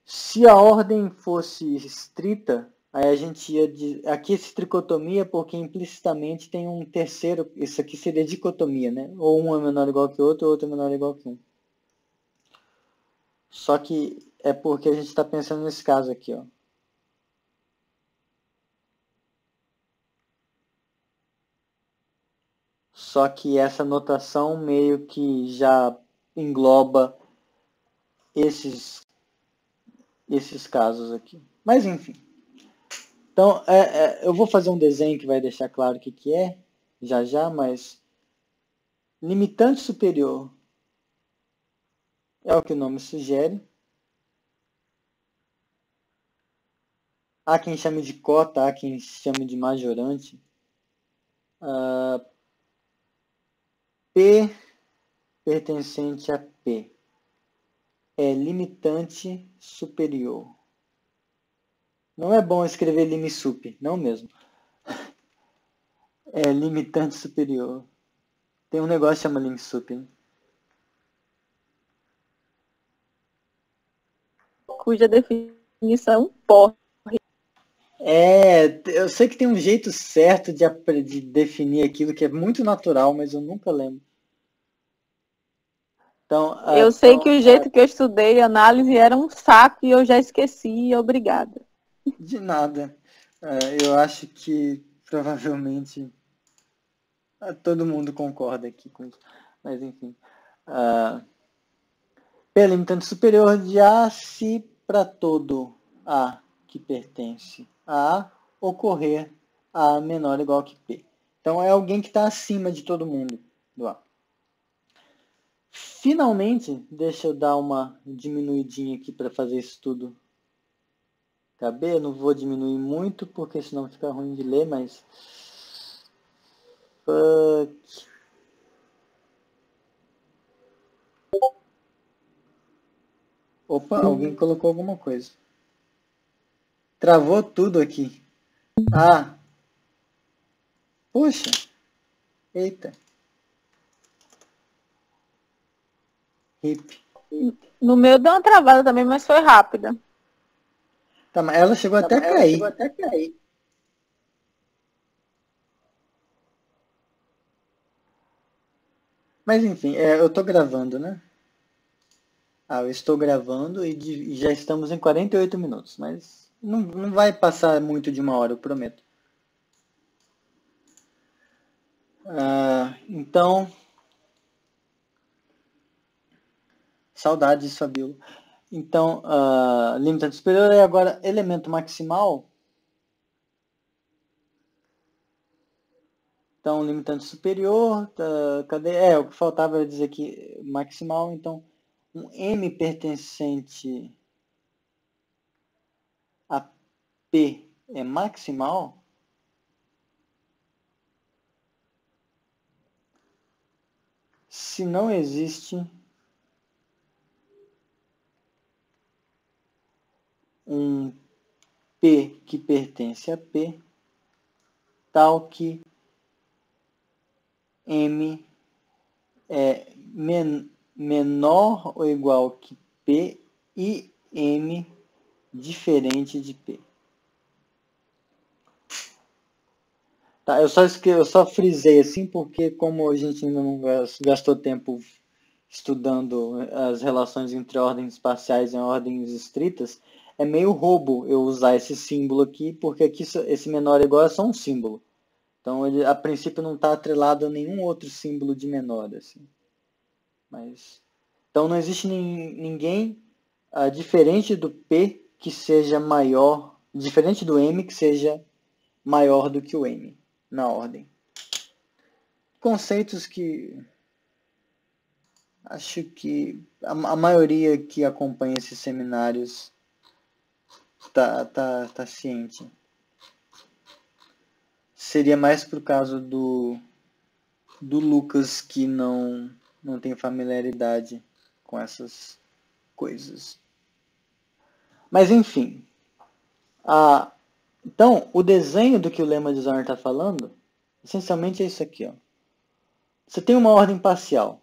Se a ordem fosse estrita, aí a gente ia aqui esse tricotomia porque implicitamente tem um terceiro, isso aqui seria dicotomia, né? Ou um é menor ou igual que o outro, ou outro é menor ou igual que um. Só que é porque a gente está pensando nesse caso aqui, ó. Só que essa notação meio que já engloba esses casos aqui. Mas enfim. Então, eu vou fazer um desenho que vai deixar claro o que é, já, mas limitante superior é o que o nome sugere. Há quem chame de cota, há quem chame de majorante. P pertencente a P é limitante superior. Não é bom escrever limisup, não mesmo. É limitante superior. Tem um negócio que chama limisup, né? Cuja definição porre. Eu sei que tem um jeito certo de definir aquilo que é muito natural, mas eu nunca lembro. Então, Eu sei que o jeito que eu estudei análise era um saco e eu já esqueci, obrigada. de nada. Eu acho que provavelmente todo mundo concorda aqui com isso. Mas enfim. P limitante superior de A se para todo A que pertence a A ocorrer A menor ou igual que P. Então é alguém que está acima de todo mundo do A. Finalmente, deixa eu dar uma diminuidinha aqui para fazer isso tudo caber. Não vou diminuir muito, porque senão fica ruim de ler, mas... Opa, alguém colocou alguma coisa. Travou tudo aqui. Poxa. Eita. Hip. No meu deu uma travada também, mas foi rápida. Tá, mas ela chegou até a cair. Mas enfim, eu tô gravando, né? Eu estou gravando e já estamos em 48 minutos, mas não vai passar muito de uma hora, eu prometo. Então, saudades, Fabio. Então, limitante superior é agora elemento maximal. Então, limitante superior, cadê? O que faltava era dizer aqui maximal, então um M pertencente a P é maximal, se não existe um P que pertence a P, tal que M é menor ou igual que P e M diferente de P. Tá, eu só frisei assim porque como a gente ainda não gastou tempo estudando as relações entre ordens espaciais e ordens estritas, é meio roubo eu usar esse símbolo aqui, porque aqui esse menor ou igual é só um símbolo. Então ele a princípio não está atrelado a nenhum outro símbolo de menor. Assim. Mas, então não existe ninguém diferente do P que seja maior, diferente do M que seja maior do que o M na ordem. Conceitos que acho que a maioria que acompanha esses seminários tá ciente. Seria mais por causa do Lucas que não tem familiaridade com essas coisas. Mas enfim, então o desenho do que o lema de Zorn está falando, essencialmente é isso aqui. Ó. Você tem uma ordem parcial.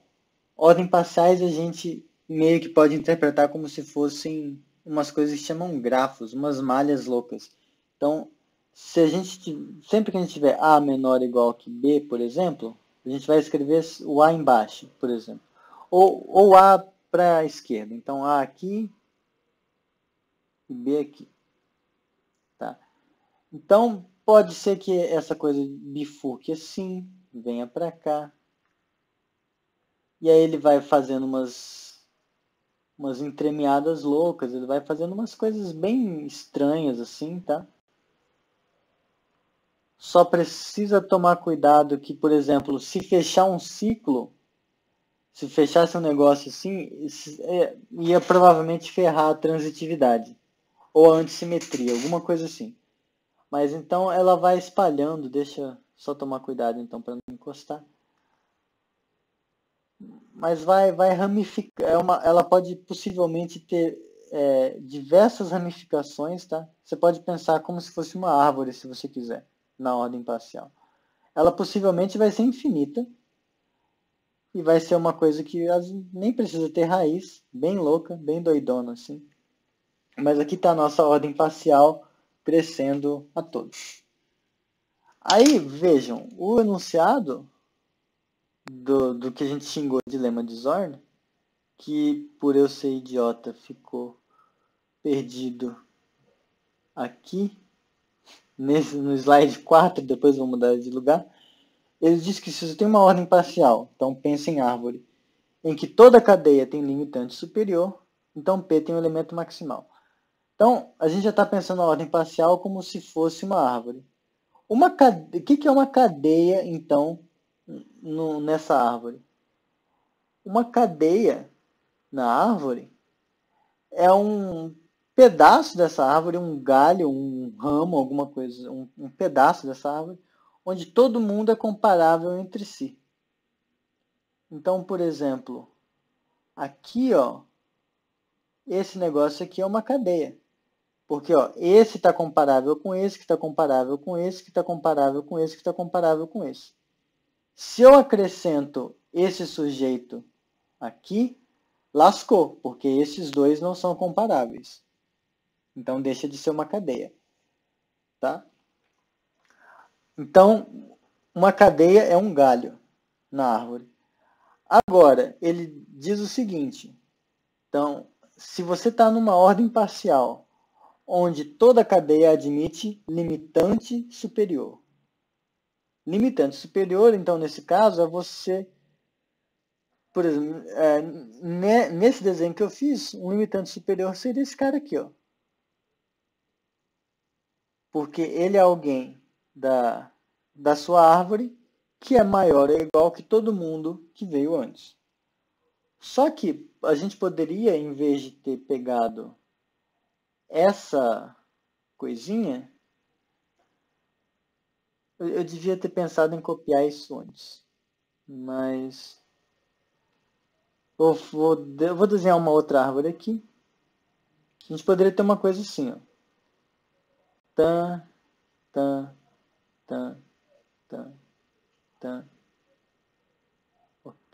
Ordem parciais a gente meio que pode interpretar como se fossem umas coisas que chamam grafos, umas malhas loucas. Então, se a gente sempre que a gente tiver A menor ou igual que B, por exemplo, a gente vai escrever o A embaixo, por exemplo. Ou A para a esquerda. Então, A aqui e B aqui. Tá? Então, pode ser que essa coisa bifurque assim, venha para cá. E aí ele vai fazendo umas entremeadas loucas, ele vai fazendo umas coisas bem estranhas assim, tá? Só precisa tomar cuidado que, por exemplo, se fechar um ciclo, se fechasse um negócio assim, ia provavelmente ferrar a transitividade ou a antissimetria, alguma coisa assim. Mas então ela vai espalhando, deixa só tomar cuidado então para não encostar. Mas vai ramificar, ela pode possivelmente ter diversas ramificações, tá? Você pode pensar como se fosse uma árvore, se você quiser, na ordem parcial. Ela possivelmente vai ser infinita e vai ser uma coisa que nem precisa ter raiz, bem louca, bem doidona, assim. Mas aqui está a nossa ordem parcial crescendo a todos. Aí, vejam, o enunciado do que a gente xingou de lema de Zorn, que por eu ser idiota ficou perdido aqui, no slide 4, depois vou mudar de lugar, ele diz que se você tem uma ordem parcial, então pensa em árvore, em que toda cadeia tem limitante superior, então P tem um elemento maximal. Então, a gente já está pensando na ordem parcial como se fosse uma árvore. O que é uma cadeia, então, nessa árvore? Uma cadeia na árvore é um pedaço dessa árvore, um galho, um ramo, alguma coisa, um pedaço dessa árvore, onde todo mundo é comparável entre si. Então, por exemplo, aqui, ó, esse negócio aqui é uma cadeia. Porque ó, esse está comparável com esse, que está comparável com esse, que está comparável com esse, que está comparável com esse. Se eu acrescento esse sujeito aqui, lascou, porque esses dois não são comparáveis. Então deixa de ser uma cadeia. Tá? Então, uma cadeia é um galho na árvore. Agora, ele diz o seguinte. Então, se você está numa ordem parcial, onde toda cadeia admite limitante superior. Limitante superior, então, nesse caso, é você... Por exemplo, nesse desenho que eu fiz, um limitante superior seria esse cara aqui. Ó. Porque ele é alguém da sua árvore que é maior ou igual que todo mundo que veio antes. Só que a gente poderia, em vez de ter pegado essa coisinha, eu devia ter pensado em copiar isso antes. Mas eu vou desenhar uma outra árvore aqui. A gente poderia ter uma coisa assim, ó. Tan, tan, tan, tan, tan.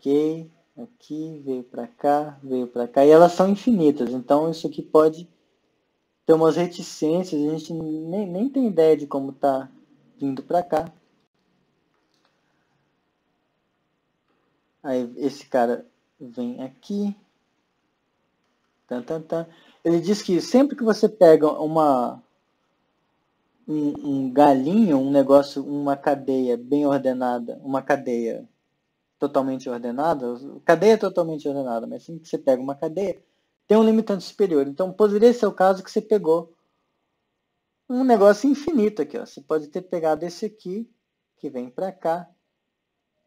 Ok, aqui, veio para cá, e elas são infinitas, então isso aqui pode ter umas reticências, a gente nem tem ideia de como está vindo para cá. Aí esse cara vem aqui, ele diz que sempre que você pega um galinho, um negócio, uma cadeia bem ordenada, uma cadeia totalmente ordenada, cadeia totalmente ordenada, mas assim que você pega uma cadeia, tem um limitante superior. Então, poderia ser o caso que você pegou um negócio infinito aqui. Ó. Você pode ter pegado esse aqui, que vem para cá,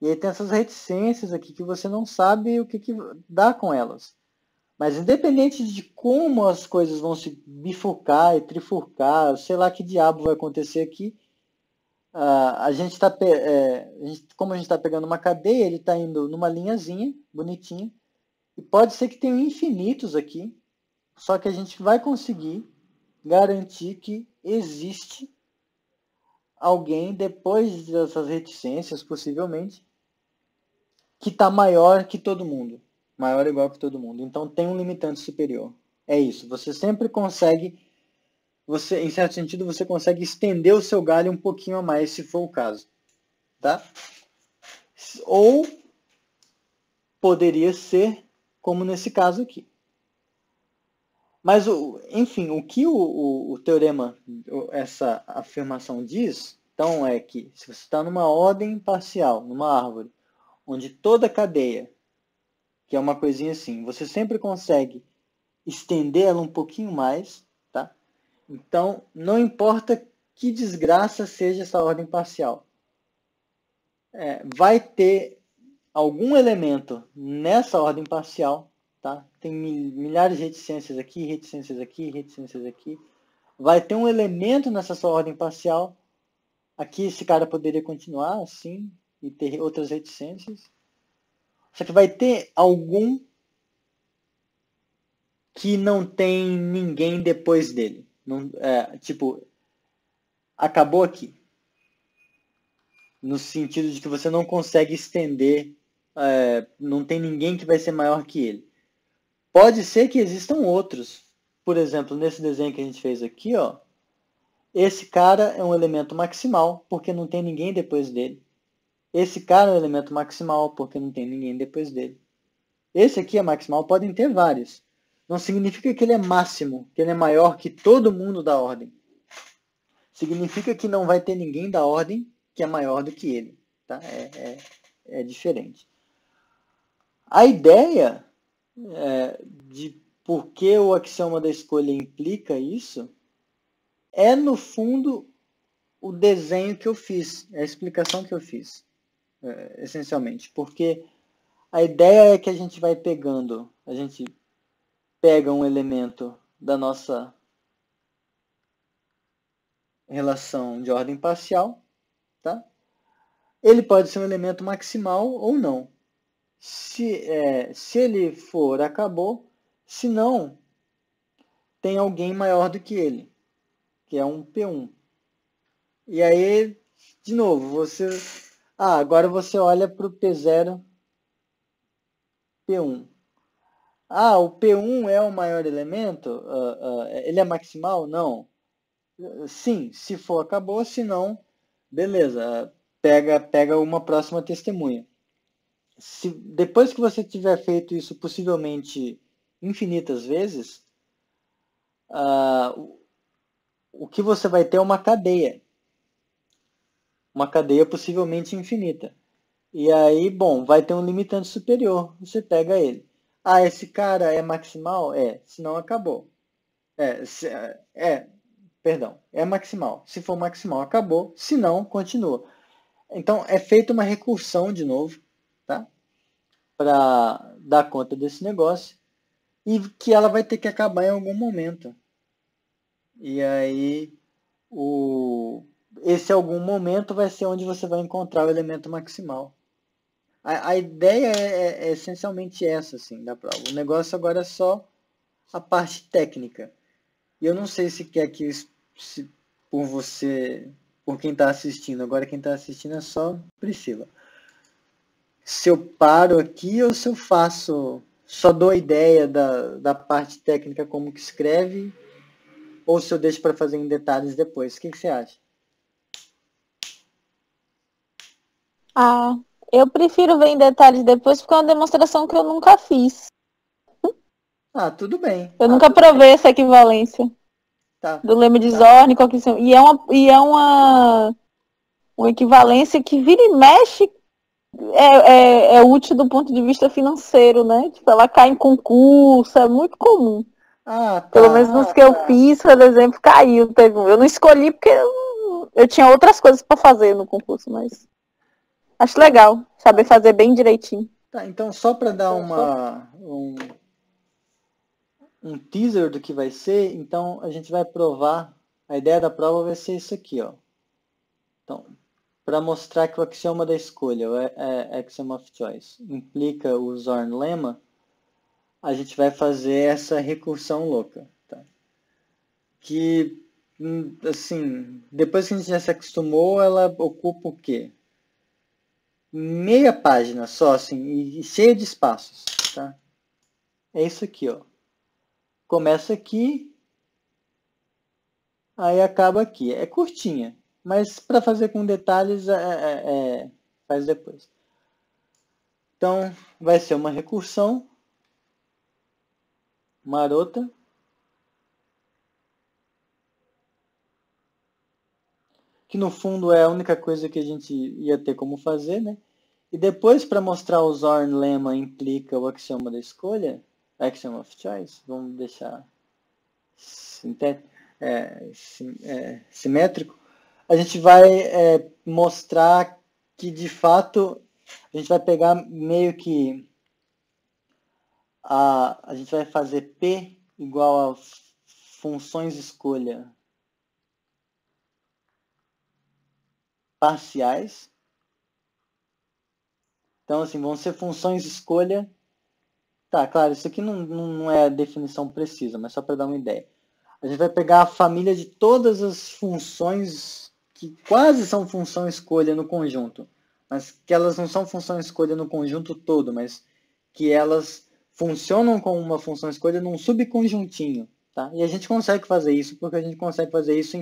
e aí tem essas reticências aqui que você não sabe o que dá com elas. Mas independente de como as coisas vão se bifurcar e trifurcar, sei lá que diabo vai acontecer aqui, como a gente está pegando uma cadeia, ele está indo numa linhazinha, bonitinha, e pode ser que tenha infinitos aqui, só que a gente vai conseguir garantir que existe alguém, depois dessas reticências, possivelmente, que está maior que todo mundo. Maior ou igual que todo mundo. Então tem um limitante superior. É isso. Você sempre consegue, em certo sentido, você consegue estender o seu galho um pouquinho a mais, se for o caso. Tá? Ou poderia ser como nesse caso aqui. Mas, enfim, o que o teorema, essa afirmação diz, então é que se você está numa ordem parcial, numa árvore, onde toda cadeia, que é uma coisinha assim, você sempre consegue estender ela um pouquinho mais, tá? Então, não importa que desgraça seja essa ordem parcial, vai ter algum elemento nessa ordem parcial, tá? Tem milhares de reticências aqui, reticências aqui, reticências aqui. Vai ter um elemento nessa sua ordem parcial. Aqui esse cara poderia continuar assim e ter outras reticências. Só que vai ter algum que não tem ninguém depois dele. Não, tipo, acabou aqui. No sentido de que você não consegue estender, não tem ninguém que vai ser maior que ele. Pode ser que existam outros. Por exemplo, nesse desenho que a gente fez aqui, ó, esse cara é um elemento maximal, porque não tem ninguém depois dele. Esse cara é um elemento maximal, porque não tem ninguém depois dele. Esse aqui é maximal, podem ter vários. Não significa que ele é máximo, que ele é maior que todo mundo da ordem. Significa que não vai ter ninguém da ordem que é maior do que ele. Tá? É diferente. A ideia de por que o axioma da escolha implica isso é, no fundo, o desenho que eu fiz, a explicação que eu fiz, essencialmente. Porque a ideia é que a gente pega um elemento da nossa relação de ordem parcial, tá? Ele pode ser um elemento maximal ou não. Se ele for, acabou. Se não, tem alguém maior do que ele, que é um P1. E aí, de novo, agora você olha para o P0, P1. O P1 é o maior elemento? Ele é maximal? Não. Sim, se for, acabou. Se não, beleza. Pega uma próxima testemunha. Depois que você tiver feito isso possivelmente infinitas vezes, o que você vai ter é uma cadeia. Uma cadeia possivelmente infinita. E aí, bom, vai ter um limitante superior. Você pega ele. Esse cara é maximal? Senão acabou. Perdão, é maximal. Se for maximal, acabou. Se não, continua. Então, é feita uma recursão de novo, tá? Para dar conta desse negócio. E que ela vai ter que acabar em algum momento. E aí, esse algum momento vai ser onde você vai encontrar o elemento maximal. A ideia é essencialmente essa, assim, da prova. O negócio agora é só a parte técnica. E eu não sei se quer que por você, por quem está assistindo. Agora quem está assistindo é só Priscila. se eu paro aqui ou se eu faço, só dou a ideia da parte técnica como que escreve, ou se eu deixo para fazer em detalhes depois. O que você acha? Ah, eu prefiro ver em detalhes depois porque é uma demonstração que eu nunca fiz. Ah, tudo bem. Eu nunca provei essa equivalência Tá. do lema de Zorn, coqueção. Uma equivalência que vira e mexe é útil do ponto de vista financeiro, né? Tipo, ela cai em concurso, é muito comum. Ah, Pelo tá. menos nos que eu fiz, por exemplo, caiu. Teve um. Eu não escolhi porque eu tinha outras coisas para fazer no concurso, mas acho legal saber fazer bem direitinho. Tá, então só para dar um teaser do que vai ser, então a gente vai provar, a ideia da prova vai ser isso aqui, ó. Então, para mostrar que o axioma da escolha, o axiom of choice, implica o Zorn lemma, a gente vai fazer essa recursão louca, tá? Que, assim, depois que a gente já se acostumou, ela ocupa o quê? Meia página só, assim, e cheia de espaços, tá? É isso aqui, ó. Começa aqui, aí acaba aqui. É curtinha, mas para fazer com detalhes, faz depois. Então, vai ser uma recursão marota. Que no fundo é a única coisa que a gente ia ter como fazer, né? E depois, para mostrar o Zorn lemma implica o axioma da escolha, axiom of choice, vamos deixar simétrico, a gente vai mostrar que, de fato, a gente vai pegar meio que a gente vai fazer P igual a funções escolha parciais. Então, assim, vão ser funções escolha. Tá, claro, isso aqui não é a definição precisa, mas só para dar uma ideia. A gente vai pegar a família de todas as funções que quase são função escolha no conjunto, mas que elas não são função escolha no conjunto todo, mas que elas funcionam como uma função escolha num subconjuntinho, tá? E a gente consegue fazer isso porque a gente consegue fazer isso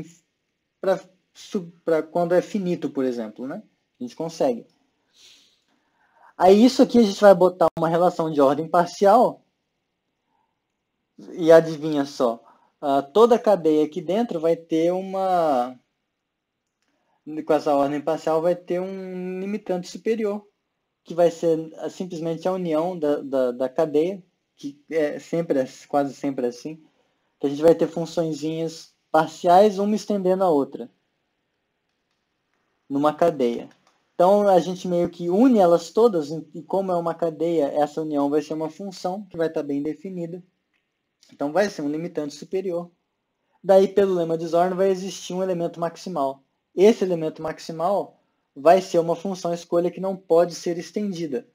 para quando é finito, por exemplo, né? A gente consegue. Aí isso aqui a gente vai botar uma relação de ordem parcial e adivinha só, toda cadeia aqui dentro vai ter com essa ordem parcial vai ter um limitante superior, que vai ser simplesmente a união da cadeia, que quase sempre assim, que a gente vai ter funçõezinhas parciais, uma estendendo a outra, numa cadeia. Então, a gente meio que une elas todas, e como é uma cadeia, essa união vai ser uma função que vai estar bem definida. Então, vai ser um limitante superior. Daí, pelo lema de Zorn, vai existir um elemento maximal. Esse elemento maximal vai ser uma função escolha que não pode ser estendida.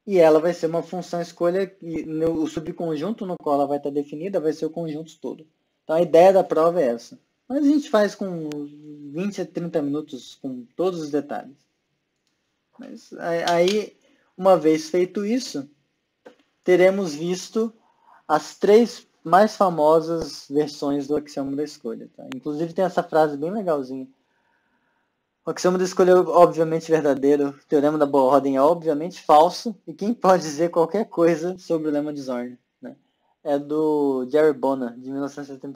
E ela vai ser uma função escolha, e o subconjunto no qual ela vai estar definida vai ser o conjunto todo. Então, a ideia da prova é essa. Mas a gente faz com 20 a 30 minutos com todos os detalhes. Mas aí, uma vez feito isso, teremos visto as 3 mais famosas versões do axioma da escolha. Tá? Inclusive tem essa frase bem legalzinha. O axioma da escolha é obviamente verdadeiro, o teorema da boa ordem é obviamente falso, e quem pode dizer qualquer coisa sobre o lema de Zorn? Né? É do Jerry Bona, de 1971.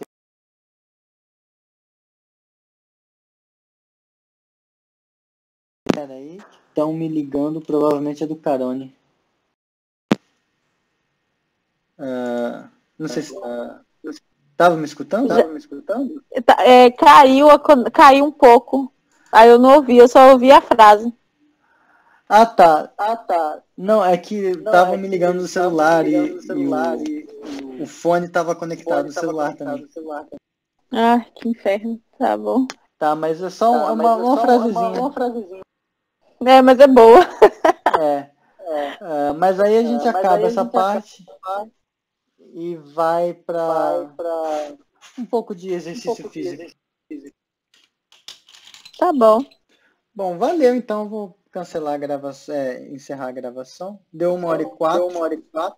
Peraí, estão me ligando, provavelmente é do Carone. Não sei se... Tava me escutando? Caiu um pouco. Aí eu não ouvi, eu só ouvi a frase. Ah, tá. Não, é que tava me ligando no celular e o fone tava conectado no celular também. Ah, que inferno. Tá bom. Tá, mas é só uma frasezinha. Mas é boa. Mas aí a gente acaba essa parte e vai para um pouco de exercício físico. Tá bom. Bom, valeu então. Vou cancelar a gravação, encerrar a gravação. Deu 1h04.